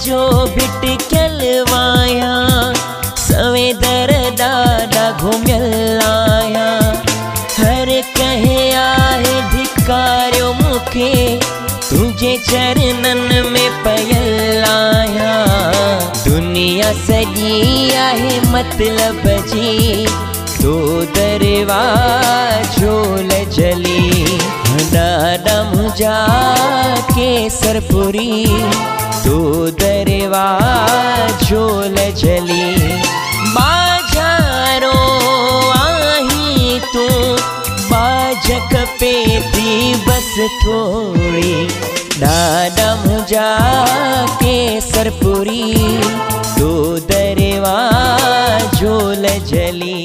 जो भिटकलवाया सवे दर ॾाढा घुमियल आया। हर कहे आहे धिकारियो मूंखे तुझे चरणन में पयल आया। दुनिया सॼी आहे मतलब जी तो दरवाजो लजली। ॾाढा मुंहिंजा केसरपुरी तो दरवाजो लजली। बाजारो आही तू बाज खपे थी बस थोड़ी। ॾाढा मुंहिंजा केसरपुरी तो दरवाजो लजली।